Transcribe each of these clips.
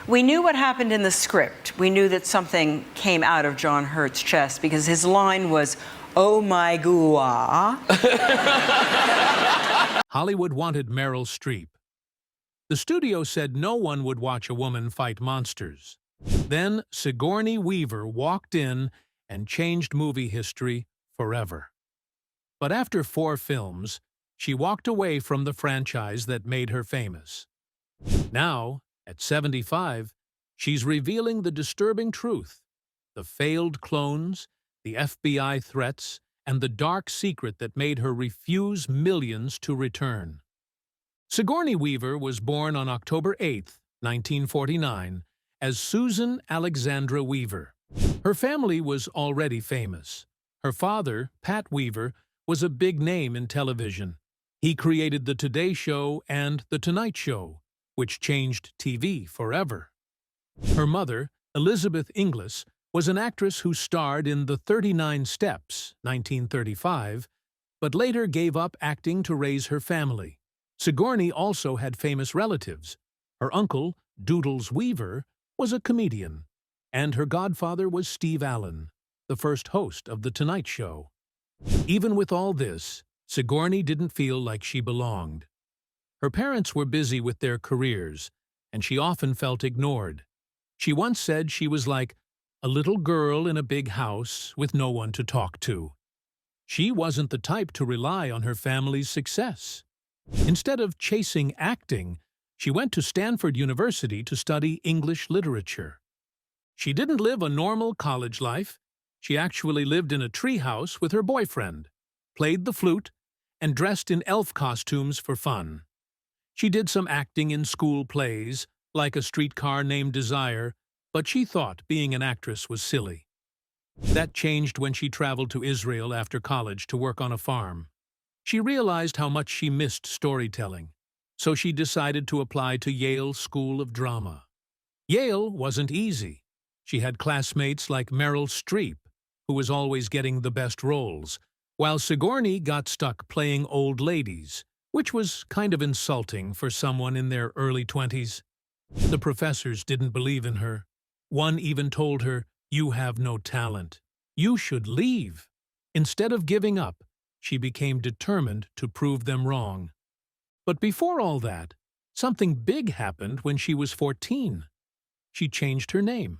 We knew what happened in the script. We knew that something came out of John Hurt's chest because his line was, "Oh my goo-ah." Hollywood wanted Meryl Streep. The studio said no one would watch a woman fight monsters. Then Sigourney Weaver walked in and changed movie history forever. But after 4 films, she walked away from the franchise that made her famous. Now, at 75, she's revealing the disturbing truth: the failed clones, the FBI threats, and the dark secret that made her refuse millions to return. Sigourney Weaver was born on October 8, 1949, as Susan Alexandra Weaver. Her family was already famous. Her father, Pat Weaver, was a big name in television. He created The Today Show and The Tonight Show, which changed TV forever. Her mother, Elizabeth Inglis, was an actress who starred in The 39 Steps, 1935, but later gave up acting to raise her family. Sigourney also had famous relatives. Her uncle, Doodles Weaver, was a comedian, and her godfather was Steve Allen, the first host of The Tonight Show. Even with all this, Sigourney didn't feel like she belonged. Her parents were busy with their careers, and she often felt ignored. She once said she was like a little girl in a big house with no one to talk to. She wasn't the type to rely on her family's success. Instead of chasing acting, she went to Stanford University to study English literature. She didn't live a normal college life. She actually lived in a treehouse with her boyfriend, played the flute, and dressed in elf costumes for fun. She did some acting in school plays, like A Streetcar Named Desire, but she thought being an actress was silly. That changed when she traveled to Israel after college to work on a farm. She realized how much she missed storytelling, so she decided to apply to Yale School of Drama. Yale wasn't easy. She had classmates like Meryl Streep, who was always getting the best roles, while Sigourney got stuck playing old ladies, which was kind of insulting for someone in their early 20s. The professors didn't believe in her. One even told her, "You have no talent. You should leave." Instead of giving up, she became determined to prove them wrong. But before all that, something big happened when she was 14. She changed her name.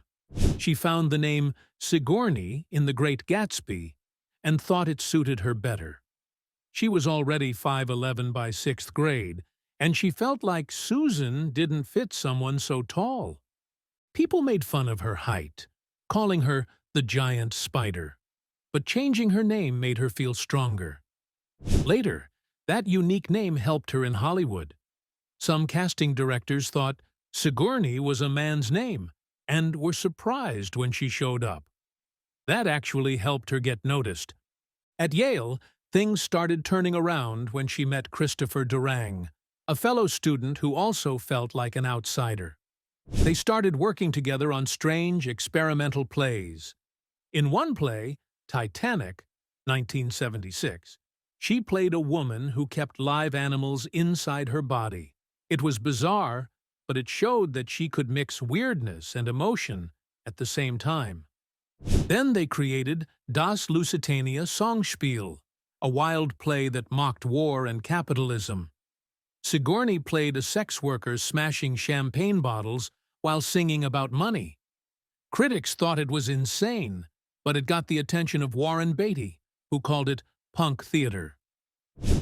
She found the name Sigourney in The Great Gatsby and thought it suited her better. She was already 5'11" by 6th grade, and she felt like Susan didn't fit someone so tall. People made fun of her height, calling her the giant spider, but changing her name made her feel stronger. Later, that unique name helped her in Hollywood. Some casting directors thought Sigourney was a man's name and were surprised when she showed up. That actually helped her get noticed. At Yale, things started turning around when she met Christopher Durang, a fellow student who also felt like an outsider. They started working together on strange, experimental plays. In one play, Titanic, 1976, she played a woman who kept live animals inside her body. It was bizarre, but it showed that she could mix weirdness and emotion at the same time. Then they created Das Lusitania Songspiel, a wild play that mocked war and capitalism. Sigourney played a sex worker smashing champagne bottles while singing about money. Critics thought it was insane, but it got the attention of Warren Beatty, who called it punk theater.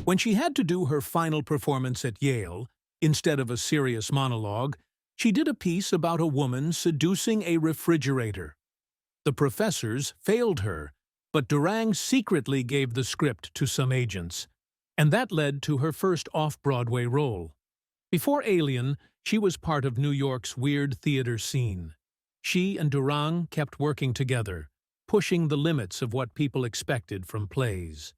When she had to do her final performance at Yale, instead of a serious monologue, she did a piece about a woman seducing a refrigerator. The professors failed her, but Durang secretly gave the script to some agents, and that led to her first off-Broadway role. Before Alien, she was part of New York's weird theater scene. She and Durang kept working together, pushing the limits of what people expected from plays.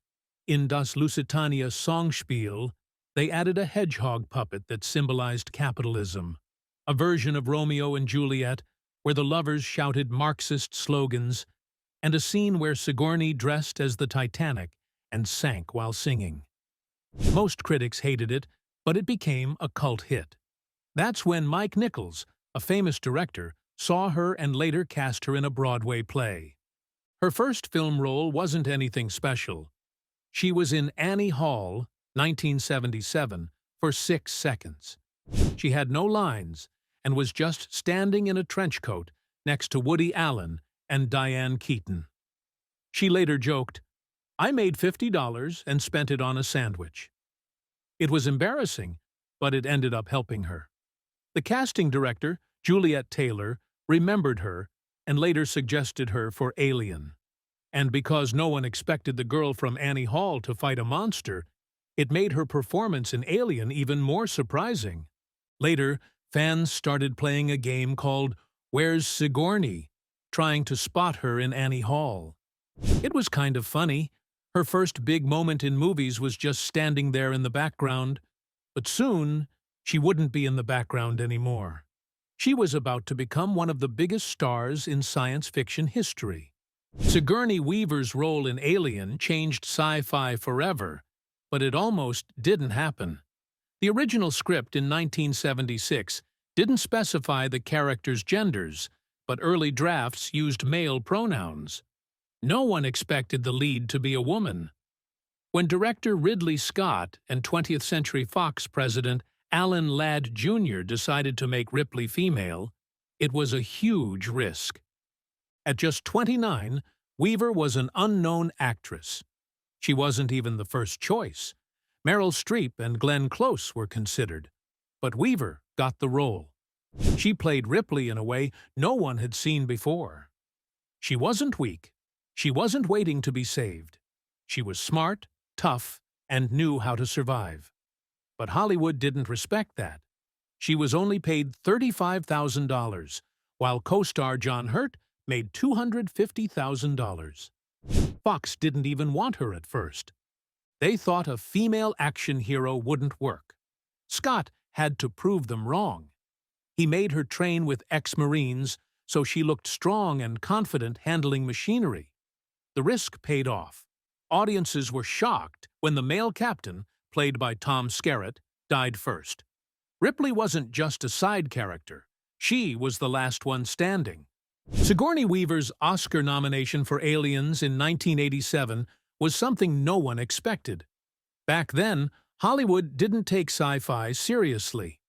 In Das Lusitania Songspiel, they added a hedgehog puppet that symbolized capitalism, a version of Romeo and Juliet where the lovers shouted Marxist slogans, and a scene where Sigourney dressed as the Titanic and sank while singing. Most critics hated it, but it became a cult hit. That's when Mike Nichols, a famous director, saw her and later cast her in a Broadway play. Her first film role wasn't anything special. She was in Annie Hall, 1977, for 6 seconds. She had no lines and was just standing in a trench coat next to Woody Allen and Diane Keaton. She later joked, "I made $50 and spent it on a sandwich." It was embarrassing, but it ended up helping her. The casting director, Juliet Taylor, remembered her and later suggested her for Alien. And because no one expected the girl from Annie Hall to fight a monster, it made her performance in Alien even more surprising. Later, fans started playing a game called Where's Sigourney?, trying to spot her in Annie Hall. It was kind of funny. Her first big moment in movies was just standing there in the background, but soon she wouldn't be in the background anymore. She was about to become one of the biggest stars in science fiction history. Sigourney Weaver's role in Alien changed sci-fi forever, but it almost didn't happen. The original script in 1976 didn't specify the characters' genders, but early drafts used male pronouns. No one expected the lead to be a woman. When director Ridley Scott and 20th Century Fox president Alan Ladd Jr. decided to make Ripley female, it was a huge risk. At just 29, Weaver was an unknown actress. She wasn't even the first choice. Meryl Streep and Glenn Close were considered, but Weaver got the role. She played Ripley in a way no one had seen before. She wasn't weak. She wasn't waiting to be saved. She was smart, tough, and knew how to survive. But Hollywood didn't respect that. She was only paid $35,000, while co-star John Hurt made $250,000. Fox didn't even want her at first. They thought a female action hero wouldn't work. Scott had to prove them wrong. He made her train with ex-Marines so she looked strong and confident handling machinery. The risk paid off. Audiences were shocked when the male captain, played by Tom Skerritt, died first. Ripley wasn't just a side character. She was the last one standing. Sigourney Weaver's Oscar nomination for Aliens in 1987 was something no one expected. Back then, Hollywood didn't take sci-fi seriously.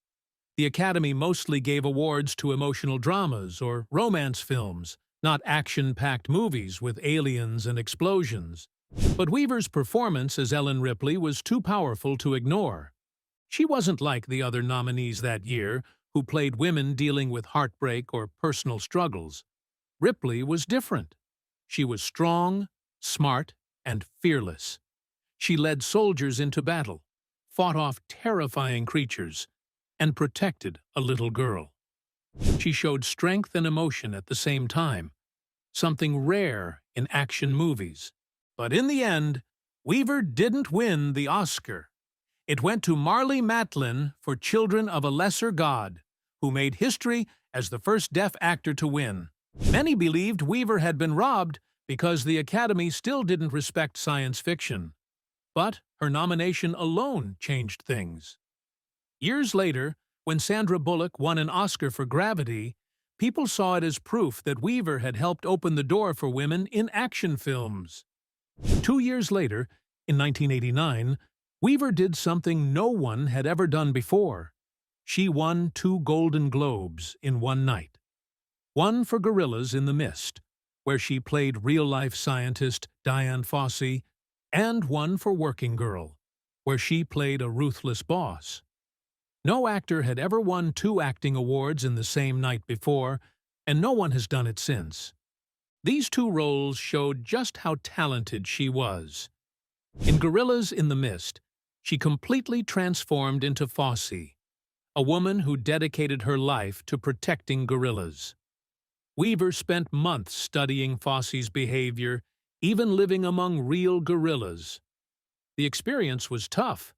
The Academy mostly gave awards to emotional dramas or romance films, not action-packed movies with aliens and explosions. But Weaver's performance as Ellen Ripley was too powerful to ignore. She wasn't like the other nominees that year, who played women dealing with heartbreak or personal struggles. Ripley was different. She was strong, smart, and fearless. She led soldiers into battle, fought off terrifying creatures, and protected a little girl. She showed strength and emotion at the same time, something rare in action movies. But in the end, Weaver didn't win the Oscar. It went to Marlee Matlin for Children of a Lesser God, who made history as the first deaf actor to win. Many believed Weaver had been robbed because the Academy still didn't respect science fiction. But her nomination alone changed things. Years later, when Sandra Bullock won an Oscar for Gravity, people saw it as proof that Weaver had helped open the door for women in action films. 2 years later, in 1989, Weaver did something no one had ever done before. She won 2 Golden Globes in one night. One for Gorillas in the Mist, where she played real-life scientist Diane Fossey, and one for Working Girl, where she played a ruthless boss. No actor had ever won 2 acting awards in the same night before, and no one has done it since. These 2 roles showed just how talented she was. In Gorillas in the Mist, she completely transformed into Fossey, a woman who dedicated her life to protecting gorillas. Weaver spent months studying Fossey's behavior, even living among real gorillas. The experience was tough.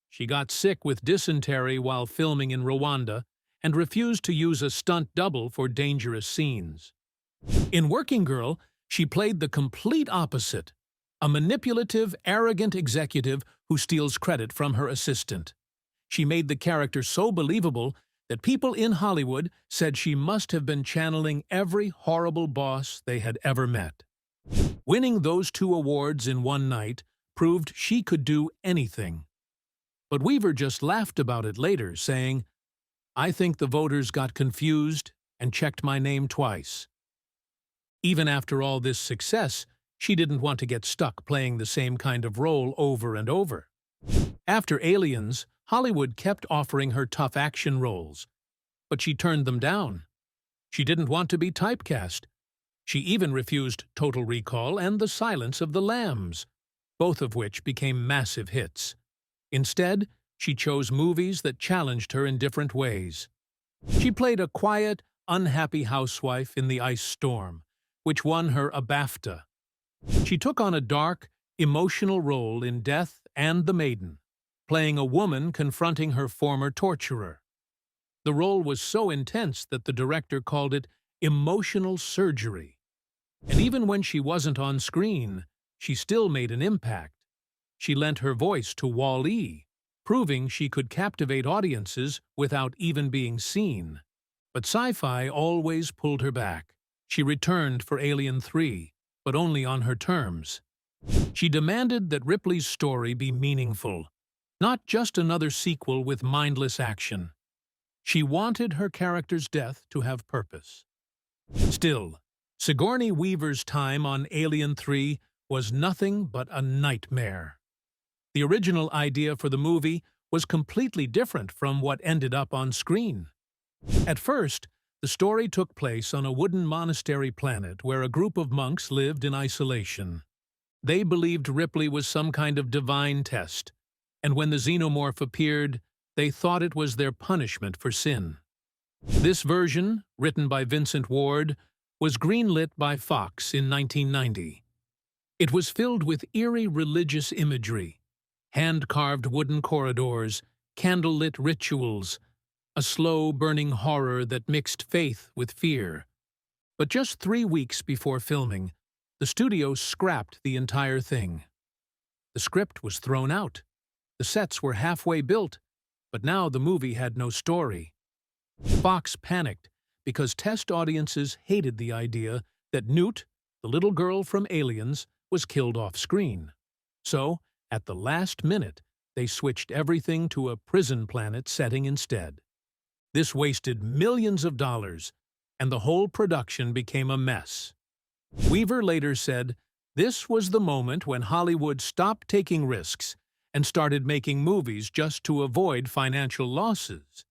She got sick with dysentery while filming in Rwanda and refused to use a stunt double for dangerous scenes. In Working Girl, she played the complete opposite, a manipulative, arrogant executive who steals credit from her assistant. She made the character so believable that people in Hollywood said she must have been channeling every horrible boss they had ever met. Winning those 2 awards in one night proved she could do anything. But Weaver just laughed about it later, saying, "I think the voters got confused and checked my name twice." Even after all this success, she didn't want to get stuck playing the same kind of role over and over. After Aliens, Hollywood kept offering her tough action roles, but she turned them down. She didn't want to be typecast. She even refused Total Recall and The Silence of the Lambs, both of which became massive hits. Instead, she chose movies that challenged her in different ways. She played a quiet, unhappy housewife in The Ice Storm, which won her a BAFTA. She took on a dark, emotional role in Death and the Maiden, playing a woman confronting her former torturer. The role was so intense that the director called it emotional surgery. And even when she wasn't on screen, she still made an impact. She lent her voice to Wall-E, proving she could captivate audiences without even being seen. But sci-fi always pulled her back. She returned for Alien 3, but only on her terms. She demanded that Ripley's story be meaningful, not just another sequel with mindless action. She wanted her character's death to have purpose. Still, Sigourney Weaver's time on Alien 3 was nothing but a nightmare. The original idea for the movie was completely different from what ended up on screen. At first, the story took place on a wooden monastery planet where a group of monks lived in isolation. They believed Ripley was some kind of divine test, and when the xenomorph appeared, they thought it was their punishment for sin. This version, written by Vincent Ward, was greenlit by Fox in 1990. It was filled with eerie religious imagery, hand-carved wooden corridors, candlelit rituals, a slow-burning horror that mixed faith with fear. But just 3 weeks before filming, the studio scrapped the entire thing. The script was thrown out. The sets were halfway built, but now the movie had no story. Fox panicked because test audiences hated the idea that Newt, the little girl from Aliens, was killed off-screen. So, at the last minute, they switched everything to a prison planet setting instead. This wasted millions of dollars, and the whole production became a mess. Weaver later said, "This was the moment when Hollywood stopped taking risks and started making movies just to avoid financial losses."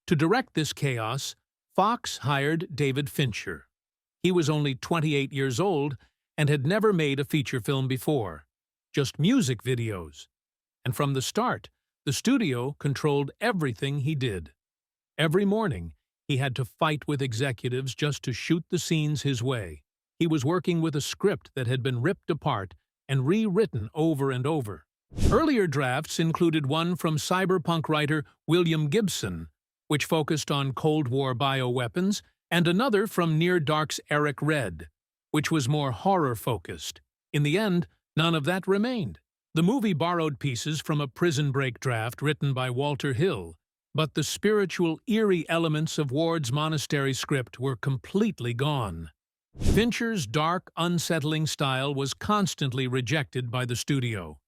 To direct this chaos, Fox hired David Fincher. He was only 28 years old and had never made a feature film before, just music videos. And from the start, the studio controlled everything he did. Every morning, he had to fight with executives just to shoot the scenes his way. He was working with a script that had been ripped apart and rewritten over and over. Earlier drafts included one from cyberpunk writer William Gibson, which focused on Cold War bioweapons, and another from Near Dark's Eric Red, which was more horror-focused. In the end, none of that remained. The movie borrowed pieces from a Prison Break draft written by Walter Hill, but the spiritual, eerie elements of Ward's monastery script were completely gone. Fincher's dark, unsettling style was constantly rejected by the studio.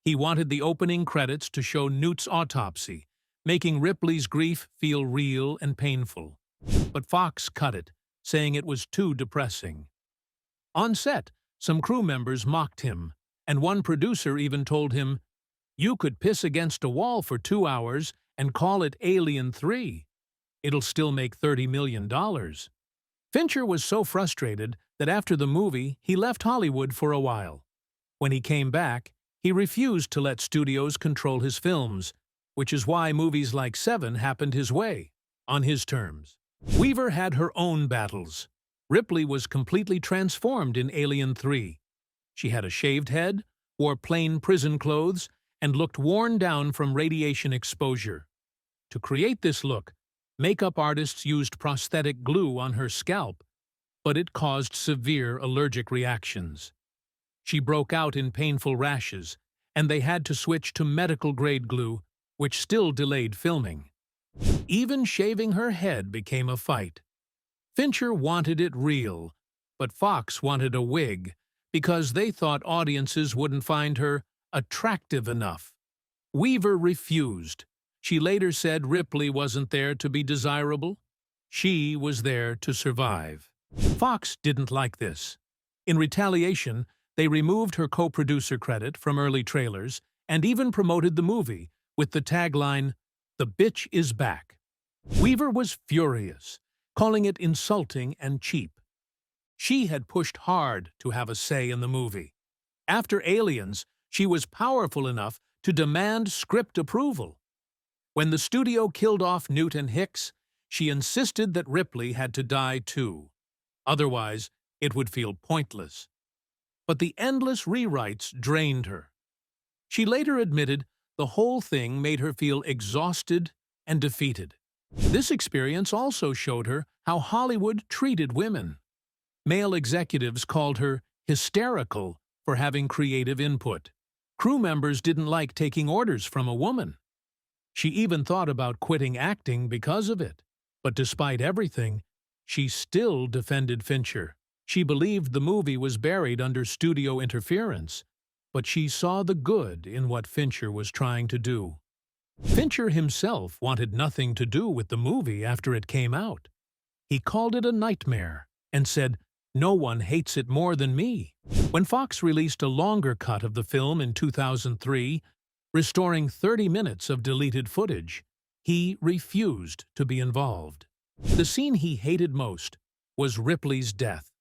He wanted the opening credits to show Newt's autopsy, making Ripley's grief feel real and painful. But Fox cut it, saying it was too depressing. On set, some crew members mocked him, and one producer even told him, "You could piss against a wall for 2 hours and call it Alien 3. It'll still make $30 million. Fincher was so frustrated that after the movie, he left Hollywood for a while. When he came back, he refused to let studios control his films, which is why movies like Seven happened his way, on his terms. Weaver had her own battles. Ripley was completely transformed in Alien 3. She had a shaved head, wore plain prison clothes, and looked worn down from radiation exposure. To create this look, makeup artists used prosthetic glue on her scalp, but it caused severe allergic reactions. She broke out in painful rashes, and they had to switch to medical-grade glue, which still delayed filming. Even shaving her head became a fight. Fincher wanted it real, but Fox wanted a wig because they thought audiences wouldn't find her attractive enough. Weaver refused. She later said Ripley wasn't there to be desirable. She was there to survive. Fox didn't like this. In retaliation, they removed her co-producer credit from early trailers and even promoted the movie with the tagline, "The bitch is back." Weaver was furious, calling it insulting and cheap. She had pushed hard to have a say in the movie. After Aliens, she was powerful enough to demand script approval. When the studio killed off Newt and Hicks, she insisted that Ripley had to die too. Otherwise, it would feel pointless. But the endless rewrites drained her. She later admitted the whole thing made her feel exhausted and defeated. This experience also showed her how Hollywood treated women. Male executives called her hysterical for having creative input. Crew members didn't like taking orders from a woman. She even thought about quitting acting because of it. But despite everything, she still defended Fincher. She believed the movie was buried under studio interference, but she saw the good in what Fincher was trying to do. Fincher himself wanted nothing to do with the movie after it came out. He called it a nightmare and said, "No one hates it more than me." When Fox released a longer cut of the film in 2003, restoring 30 minutes of deleted footage, he refused to be involved. The scene he hated most was Ripley's death.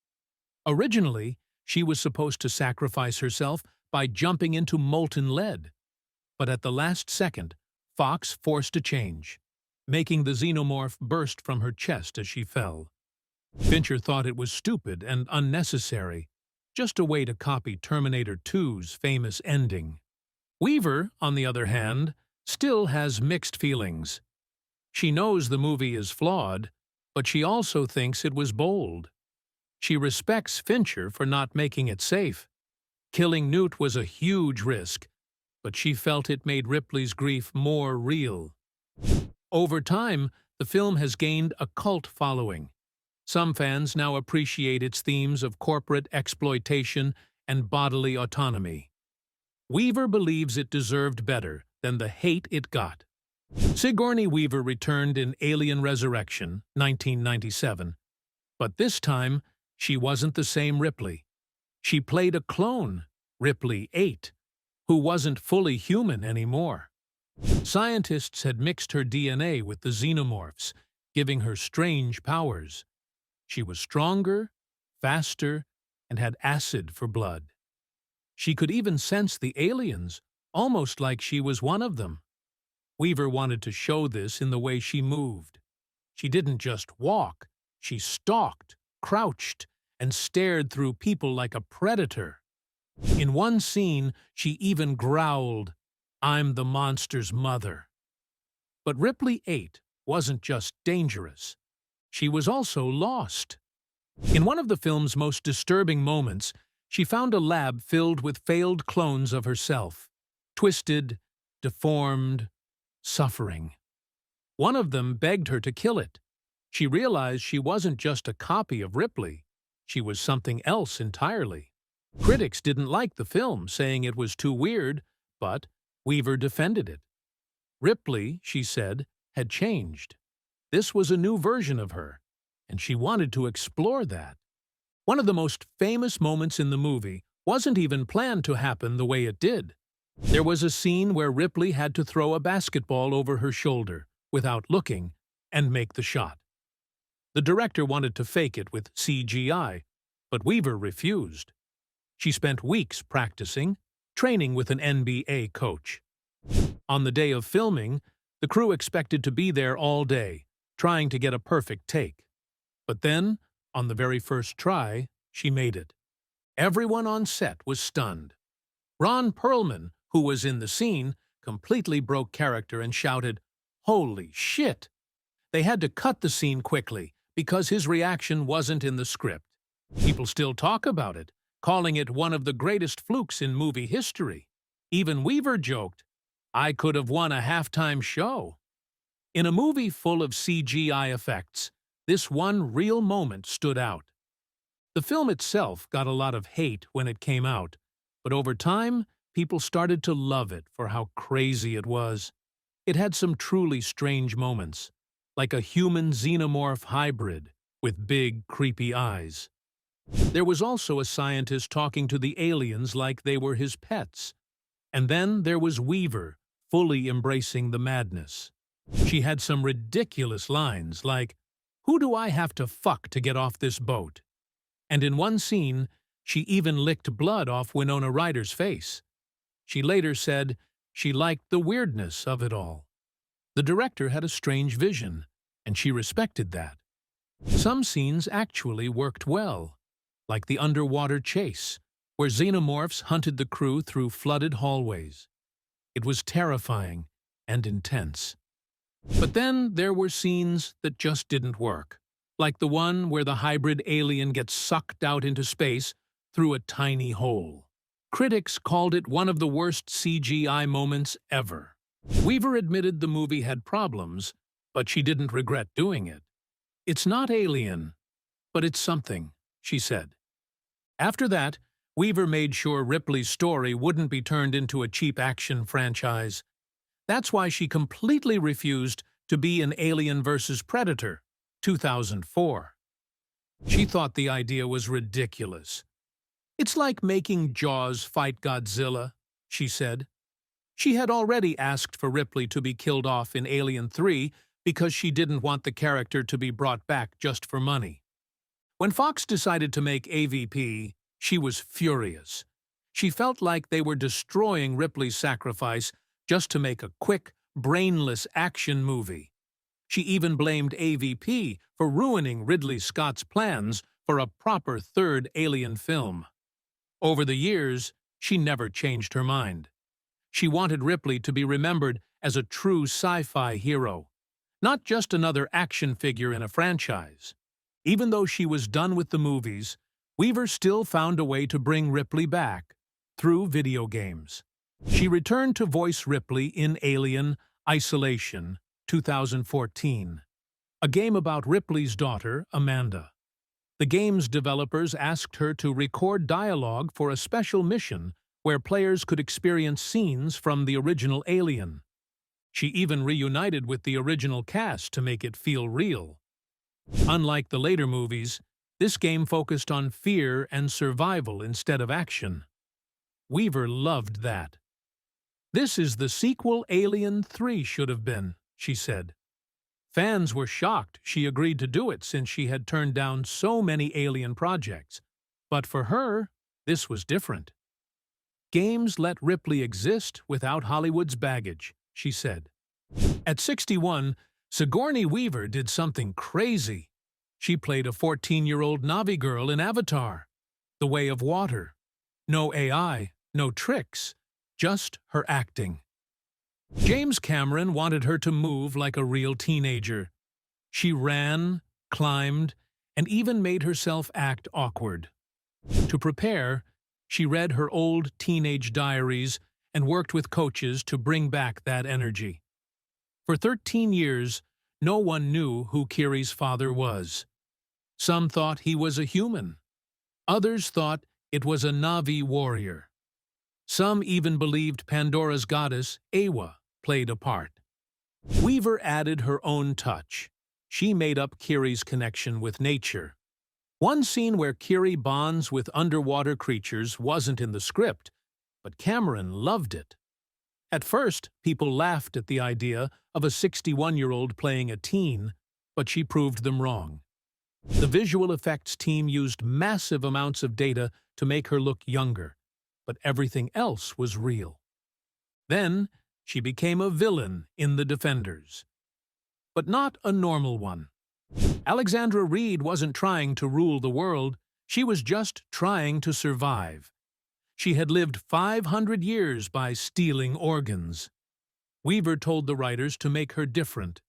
Originally, she was supposed to sacrifice herself by jumping into molten lead. But at the last second, Fox forced a change, making the xenomorph burst from her chest as she fell. Fincher thought it was stupid and unnecessary, just a way to copy Terminator 2's famous ending. Weaver, on the other hand, still has mixed feelings. She knows the movie is flawed, but she also thinks it was bold. She respects Fincher for not making it safe. Killing Newt was a huge risk, but she felt it made Ripley's grief more real. Over time, the film has gained a cult following. Some fans now appreciate its themes of corporate exploitation and bodily autonomy. Weaver believes it deserved better than the hate it got. Sigourney Weaver returned in Alien Resurrection, 1997. But this time, she wasn't the same Ripley. She played a clone, Ripley 8, who wasn't fully human anymore. Scientists had mixed her DNA with the xenomorphs, giving her strange powers. She was stronger, faster, and had acid for blood. She could even sense the aliens, almost like she was one of them. Weaver wanted to show this in the way she moved. She didn't just walk, she stalked, crouched, and stared through people like a predator. In one scene, she even growled, "I'm the monster's mother." But Ripley 8 wasn't just dangerous. She was also lost. In one of the film's most disturbing moments, she found a lab filled with failed clones of herself, twisted, deformed, suffering. One of them begged her to kill it. She realized she wasn't just a copy of Ripley. She was something else entirely. Critics didn't like the film, saying it was too weird, but Weaver defended it. Ripley, she said, had changed. This was a new version of her, and she wanted to explore that. One of the most famous moments in the movie wasn't even planned to happen the way it did. There was a scene where Ripley had to throw a basketball over her shoulder, without looking, and make the shot. The director wanted to fake it with CGI, but Weaver refused. She spent weeks practicing, training with an NBA coach. On the day of filming, the crew expected to be there all day, trying to get a perfect take. But then, on the very first try, she made it. Everyone on set was stunned. Ron Perlman, who was in the scene, completely broke character and shouted, "Holy shit!" They had to cut the scene quickly because his reaction wasn't in the script. People still talk about it, calling it one of the greatest flukes in movie history. Even Weaver joked, "I could have won a halftime show." In a movie full of CGI effects, this one real moment stood out. The film itself got a lot of hate when it came out, but over time, people started to love it for how crazy it was. It had some truly strange moments, like a human xenomorph hybrid with big, creepy eyes. There was also a scientist talking to the aliens like they were his pets. And then there was Weaver, fully embracing the madness. She had some ridiculous lines like, "Who do I have to fuck to get off this boat?" And in one scene, she even licked blood off Winona Ryder's face. She later said she liked the weirdness of it all. The director had a strange vision, and she respected that. Some scenes actually worked well, like the underwater chase, where xenomorphs hunted the crew through flooded hallways. It was terrifying and intense. But then there were scenes that just didn't work, like the one where the hybrid alien gets sucked out into space through a tiny hole. Critics called it one of the worst CGI moments ever. Weaver admitted the movie had problems, but she didn't regret doing it. "It's not alien, but it's something," she said. After that, Weaver made sure Ripley's story wouldn't be turned into a cheap action franchise. That's why she completely refused to be in Alien vs. Predator, 2004. She thought the idea was ridiculous. "It's like making Jaws fight Godzilla," she said. She had already asked for Ripley to be killed off in Alien 3 because she didn't want the character to be brought back just for money. When Fox decided to make AVP, she was furious. She felt like they were destroying Ripley's sacrifice just to make a quick, brainless action movie. She even blamed AVP for ruining Ridley Scott's plans for a proper third Alien film. Over the years, she never changed her mind. She wanted Ripley to be remembered as a true sci-fi hero, not just another action figure in a franchise. Even though she was done with the movies, Weaver still found a way to bring Ripley back, through video games. She returned to voice Ripley in Alien Isolation, 2014, a game about Ripley's daughter, Amanda. The game's developers asked her to record dialogue for a special mission where players could experience scenes from the original Alien. She even reunited with the original cast to make it feel real. Unlike the later movies, this game focused on fear and survival instead of action. Weaver loved that. "This is the sequel Alien 3 should have been," she said. Fans were shocked she agreed to do it since she had turned down so many Alien projects. But for her, this was different. "Games let Ripley exist without Hollywood's baggage," she said. At 61, Sigourney Weaver did something crazy. She played a 14-year-old Na'vi girl in Avatar, The Way of Water. No AI, no tricks, just her acting. James Cameron wanted her to move like a real teenager. She ran, climbed, and even made herself act awkward. To prepare, she read her old teenage diaries and worked with coaches to bring back that energy. For 13 years, no one knew who Kiri's father was. Some thought he was a human. Others thought it was a Na'vi warrior. Some even believed Pandora's goddess, Awa, played a part. Weaver added her own touch. She made up Kiri's connection with nature. One scene where Kiri bonds with underwater creatures wasn't in the script, but Cameron loved it. At first, people laughed at the idea of a 61-year-old playing a teen, but she proved them wrong. The visual effects team used massive amounts of data to make her look younger, but everything else was real. Then, she became a villain in The Defenders. But not a normal one. Alexandra Reed wasn't trying to rule the world, she was just trying to survive. She had lived 500 years by stealing organs. Weaver told the writers to make her different.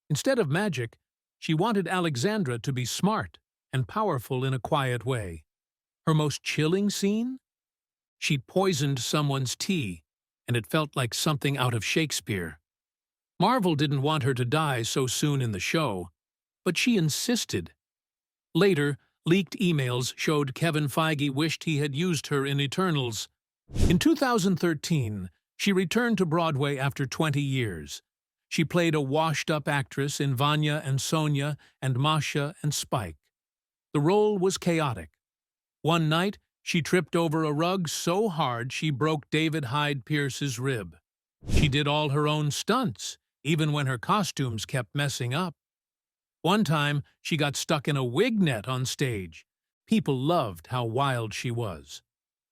Instead of magic, she wanted Alexandra to be smart and powerful in a quiet way. Her most chilling scene? She poisoned someone's tea, and it felt like something out of Shakespeare. Marvel didn't want her to die so soon in the show, but she insisted. Later, leaked emails showed Kevin Feige wished he had used her in Eternals. In 2013, she returned to Broadway after 20 years. She played a washed-up actress in Vanya and Sonia and Masha and Spike. The role was chaotic. One night, she tripped over a rug so hard she broke David Hyde Pierce's rib. She did all her own stunts, even when her costumes kept messing up. One time, she got stuck in a wig net on stage. People loved how wild she was.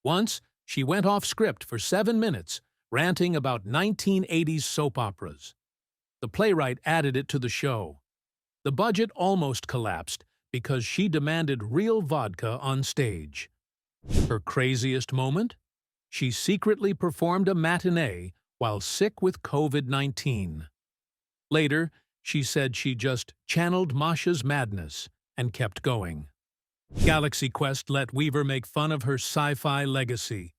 Once, she went off script for 7 minutes, ranting about 1980s soap operas. The playwright added it to the show. The budget almost collapsed because she demanded real vodka on stage. Her craziest moment? She secretly performed a matinee while sick with COVID-19. Later, she said she just channeled Masha's madness and kept going. Galaxy Quest let Weaver make fun of her sci-fi legacy.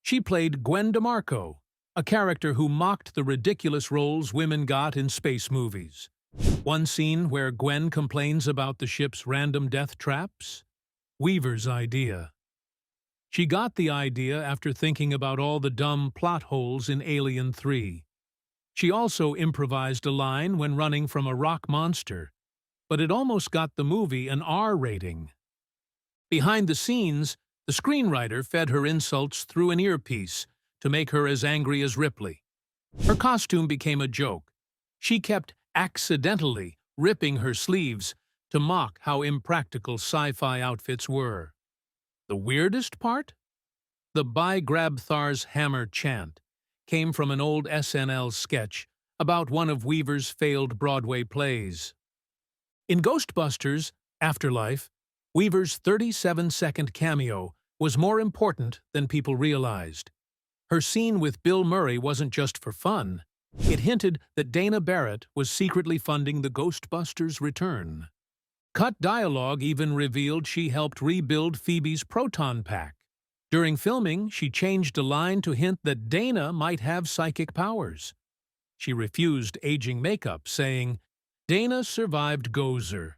She played Gwen DeMarco, a character who mocked the ridiculous roles women got in space movies. One scene where Gwen complains about the ship's random death traps? Weaver's idea. She got the idea after thinking about all the dumb plot holes in Alien 3. She also improvised a line when running from a rock monster, but it almost got the movie an R rating. Behind the scenes, the screenwriter fed her insults through an earpiece to make her as angry as Ripley. Her costume became a joke. She kept accidentally ripping her sleeves to mock how impractical sci-fi outfits were. The weirdest part? The "By Grabthar's Hammer" chant came from an old SNL sketch about one of Weaver's failed Broadway plays. In Ghostbusters: Afterlife, Weaver's 37-second cameo was more important than people realized. Her scene with Bill Murray wasn't just for fun. It hinted that Dana Barrett was secretly funding the Ghostbusters' return. Cut dialogue even revealed she helped rebuild Phoebe's proton pack. During filming, she changed a line to hint that Dana might have psychic powers. She refused aging makeup, saying, "Dana survived Gozer.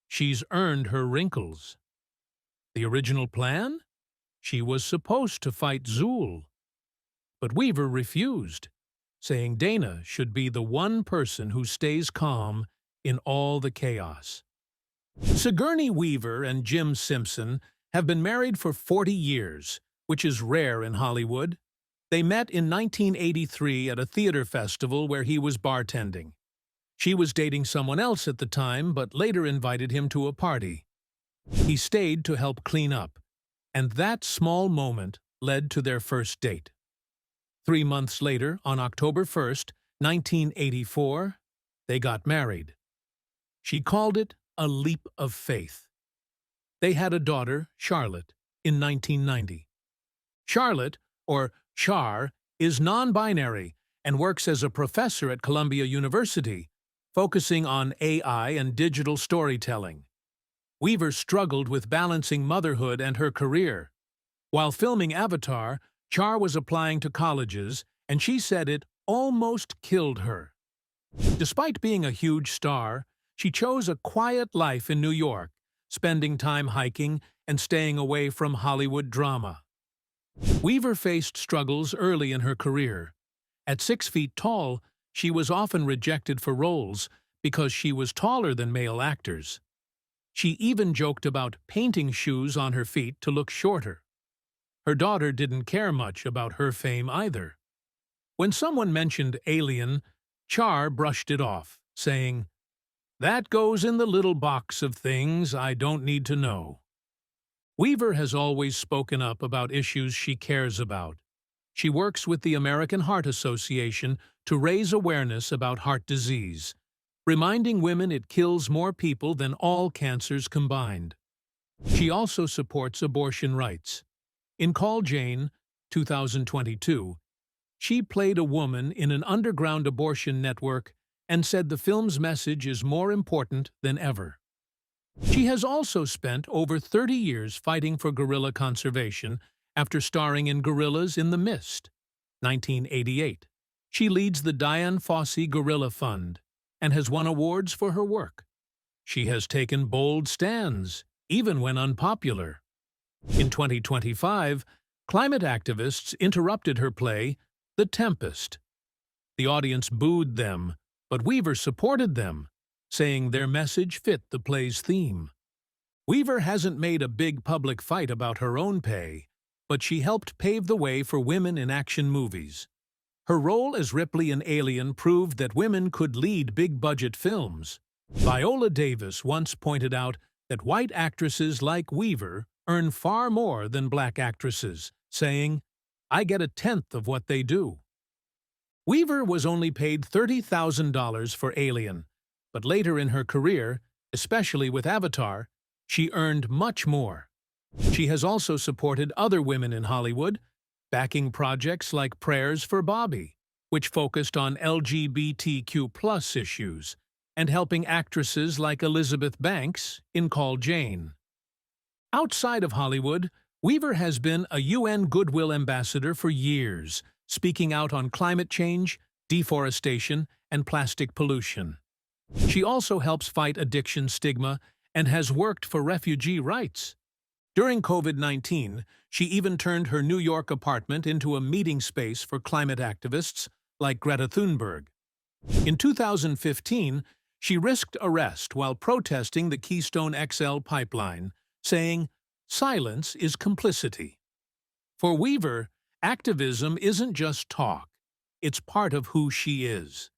She's earned her wrinkles." The original plan? She was supposed to fight Zool. But Weaver refused, saying Dana should be the one person who stays calm in all the chaos. Sigourney Weaver and Jim Simpson have been married for 40 years, which is rare in Hollywood. They met in 1983 at a theater festival where he was bartending. She was dating someone else at the time, but later invited him to a party. He stayed to help clean up, and that small moment led to their first date. 3 months later, on October 1st, 1984, they got married. She called it a leap of faith. They had a daughter, Charlotte, in 1990. Charlotte, or Char, is non-binary and works as a professor at Columbia University, focusing on AI and digital storytelling. Weaver struggled with balancing motherhood and her career. While filming Avatar, Char was applying to colleges, and she said it almost killed her. Despite being a huge star, she chose a quiet life in New York, spending time hiking and staying away from Hollywood drama. Weaver faced struggles early in her career. At 6 feet tall, she was often rejected for roles because she was taller than male actors. She even joked about painting shoes on her feet to look shorter. Her daughter didn't care much about her fame either. When someone mentioned Alien, Char brushed it off, saying, "That goes in the little box of things I don't need to know." Weaver has always spoken up about issues she cares about. She works with the American Heart Association to raise awareness about heart disease, reminding women it kills more people than all cancers combined. She also supports abortion rights. In Call Jane, 2022, she played a woman in an underground abortion network and said the film's message is more important than ever. She has also spent over 30 years fighting for gorilla conservation after starring in Gorillas in the Mist, 1988. She leads the Dian Fossey Gorilla Fund and has won awards for her work. She has taken bold stands, even when unpopular. In 2025, climate activists interrupted her play, The Tempest. The audience booed them, but Weaver supported them, saying their message fit the play's theme. Weaver hasn't made a big public fight about her own pay, but she helped pave the way for women in action movies. Her role as Ripley in Alien proved that women could lead big-budget films. Viola Davis once pointed out that white actresses like Weaver earn far more than black actresses, saying, "I get a tenth of what they do." Weaver was only paid $30,000 for Alien, but later in her career, especially with Avatar, she earned much more. She has also supported other women in Hollywood, backing projects like Prayers for Bobby, which focused on LGBTQ+ issues, and helping actresses like Elizabeth Banks in Call Jane. Outside of Hollywood, Weaver has been a UN Goodwill Ambassador for years, speaking out on climate change, deforestation, and plastic pollution. She also helps fight addiction stigma and has worked for refugee rights. During COVID-19, she even turned her New York apartment into a meeting space for climate activists like Greta Thunberg. In 2015, she risked arrest while protesting the Keystone XL pipeline, saying, "Silence is complicity." For Weaver, activism isn't just talk, it's part of who she is.